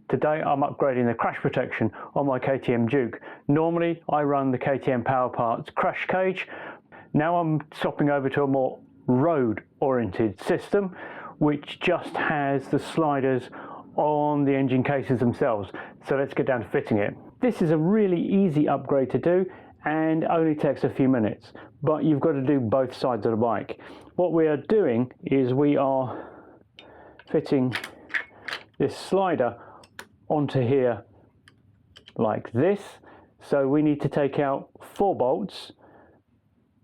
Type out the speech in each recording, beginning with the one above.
Today I'm upgrading the crash protection on my KTM Duke. Normally I run the KTM Power Parts crash cage. Now I'm swapping over to a more road oriented system which just has the sliders on the engine cases themselves. So let's get down to fitting it. This is a really easy upgrade to do and only takes a few minutes, but you've got to do both sides of the bike. What we are doing is we are fitting this slider onto here like this. So we need to take out 4 bolts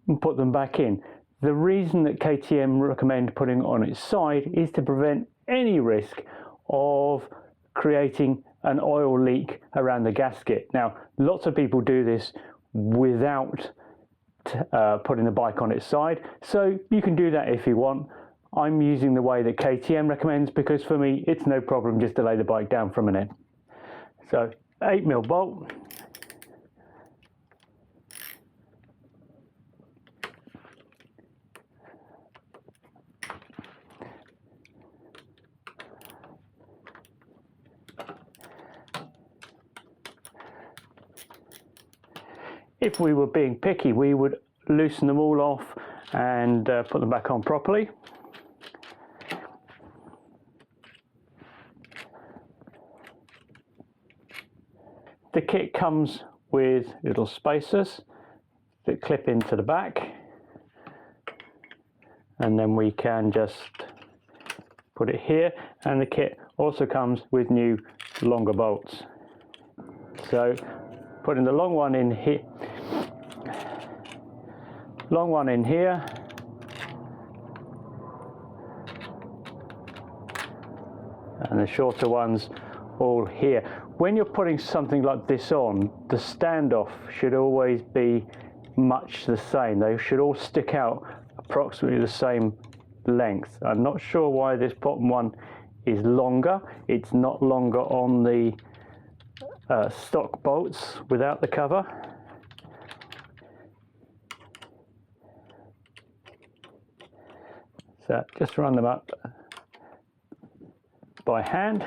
and put them back in. The reason that KTM recommend putting it on its side is to prevent any risk of creating an oil leak around the gasket. Now, lots of people do this without putting the bike on its side, so you can do that if you want. I'm using the way that KTM recommends because for me it's no problem just to lay the bike down for a minute. So 8mm bolt, if we were being picky we would loosen them all off and put them back on properly. The kit comes with little spacers that clip into the back, and then we can just put it here, and the kit also comes with new longer bolts. So putting the long one in here, and the shorter ones all here. When you're putting something like this on, the standoff should always be much the same. They should all stick out approximately the same length. I'm not sure why this bottom one is longer. It's not longer on the stock bolts without the cover. So just run them up by hand,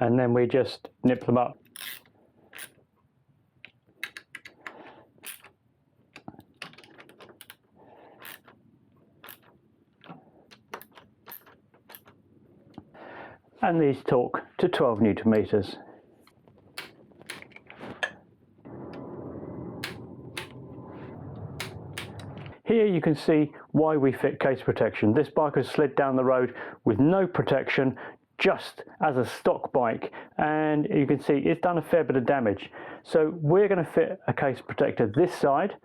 and then we just nip them up. And these torque to 12 Newton meters. Here you can see why we fit case protection. This bike has slid down the road with no protection, just as a stock bike, and you can see it's done a fair bit of damage. So we're going to fit a case protector this side,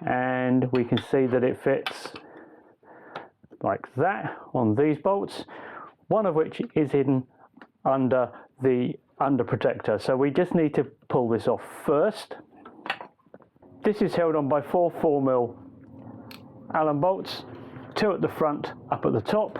and we can see that it fits like that on these bolts, one of which is hidden under the under protector. So we just need to pull this off first. This is held on by 4 4mm Allen bolts, 2 at the front, up at the top.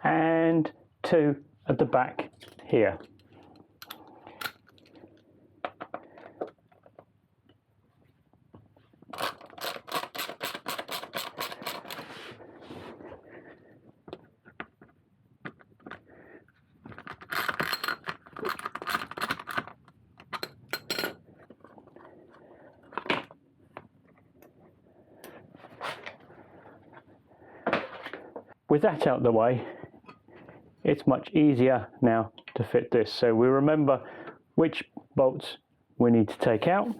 And 2 at the back here. With that out of the way, it's much easier now to fit this. So we remember which bolts we need to take out.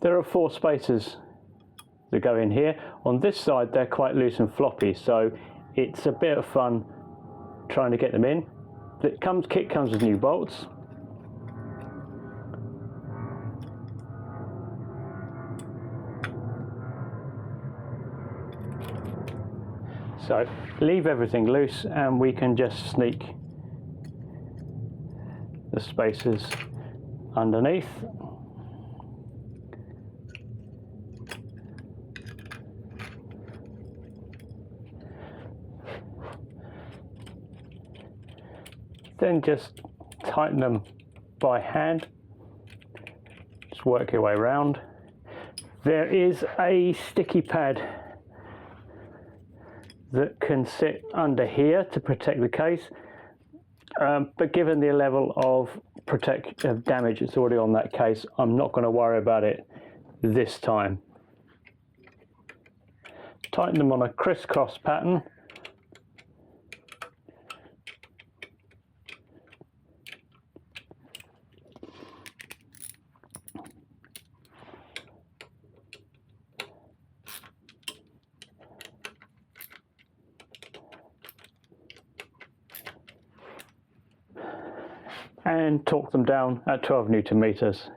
There are 4 spacers that go in here. On this side they're quite loose and floppy, so it's a bit of fun trying to get them in. The kit comes with new bolts. So leave everything loose and we can just sneak the spacers underneath. Then just tighten them by hand. Just work your way around. There is a sticky pad that can sit under here to protect the case, but given the level of damage that's already on that case, I'm not going to worry about it this time. Tighten them on a crisscross pattern. And torque them down at 12 Newton meters.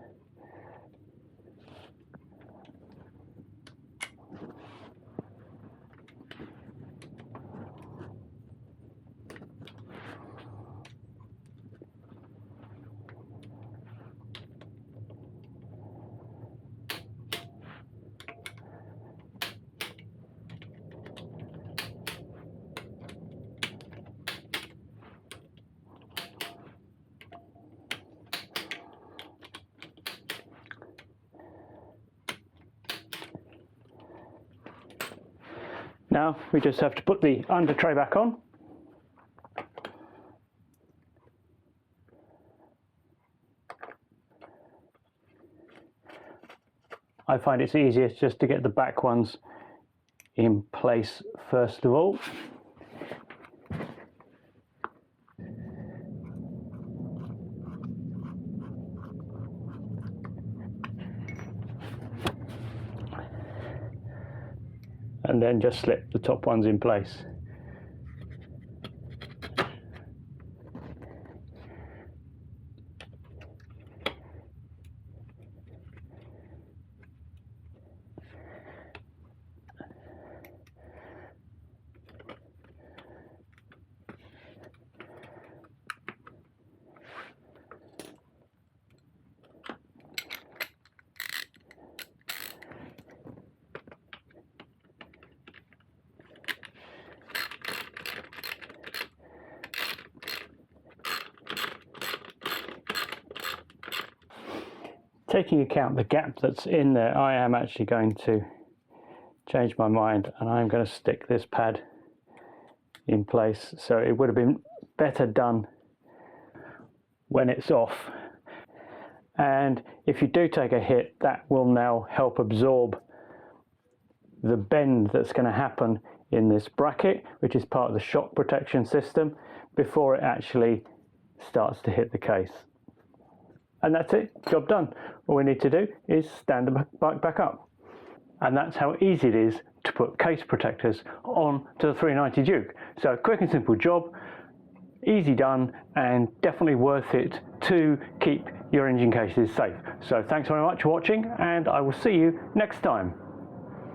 Now we just have to put the under tray back on. I find it's easiest just to get the back ones in place first of all. And then just slip the top ones in place. Taking account the gap that's in there, I am actually going to change my mind and I'm going to stick this pad in place. So it would have been better done when it's off. And if you do take a hit, that will now help absorb the bend that's going to happen in this bracket, which is part of the shock protection system, before it actually starts to hit the case. And that's it, job done. All we need to do is stand the bike back up. And that's how easy it is to put case protectors on to the 390 Duke. So quick and simple job, easy done, and definitely worth it to keep your engine cases safe. So thanks very much for watching, and I will see you next time.